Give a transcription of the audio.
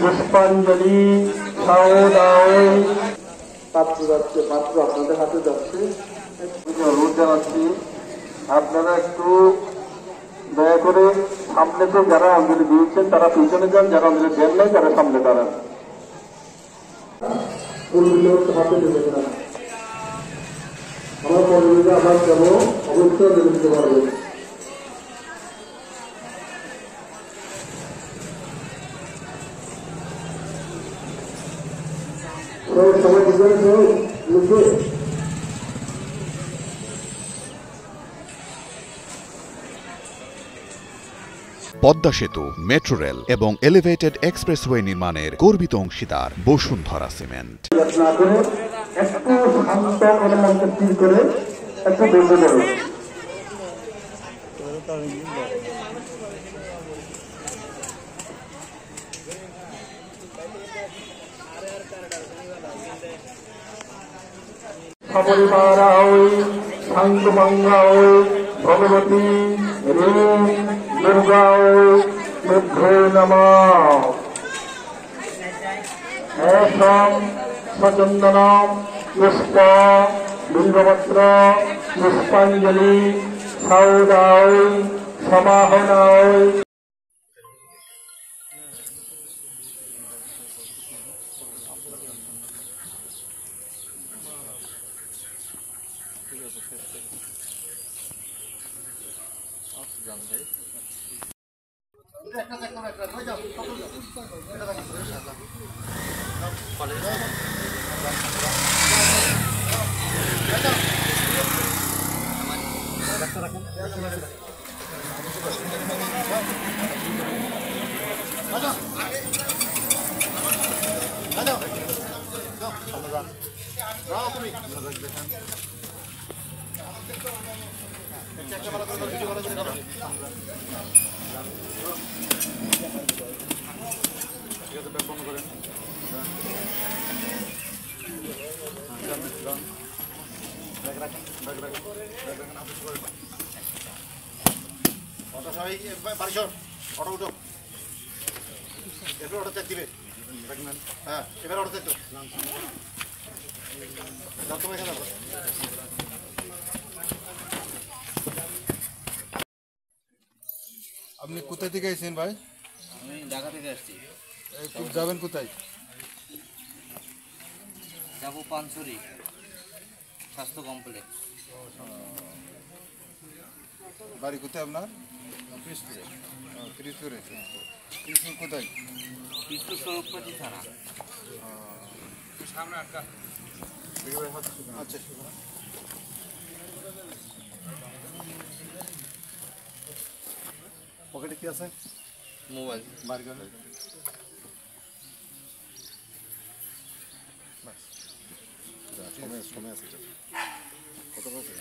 পুষ্পাঞ্জলি পাত্র যাচ্ছে, পাত্র আপনাদের হাতে যাচ্ছে। অনুরোধ জানাচ্ছি আপনারা একটু দয়া করে সামনেতে যারা অঞ্জলি দিয়েছেন তারা পিছনে যান, যারা অঞ্জলি দেন নাই তারা সামনে দাঁড়ান। হাতে দেবেন না, আমার পরিবারে আমার যাবো অবশ্যই দেবে দিতে পারবে। সবাই লিখে পদ্মা সেতু, মেট্রো রেল এবং এলিভেটেড এক্সপ্রেসওয়ে নির্মাণের গর্বিত অংশীদার বসুন্ধরা সিমেন্ট। ভগবতী দুর্গা নমঃ। সচন্দন পুষ্প বিল্বপত্র পুষ্পাঞ্জলি সৌদায় সমাহনায়। অটো উঠো, এবার অটো চেক দিবে। হ্যাঁ, এবার অটো চেক তো আপনি কোথা থেকে এসেছেন ভাই? আমি ঢাকা থেকে আসছি। যাবেন কোথায়? যাবো পানছড়ি স্বাস্থ্য কমপ্লেক্স। বাড়ি কোথায় আপনার? পিসপুরে। পিসপুরে। পিসপুর কোথায়? পিসপুর সরকারি থানা। সামনে আটকা। আচ্ছা, পকেটে কি আছে? মোবাইল বার করে সময় আছে কত বছর?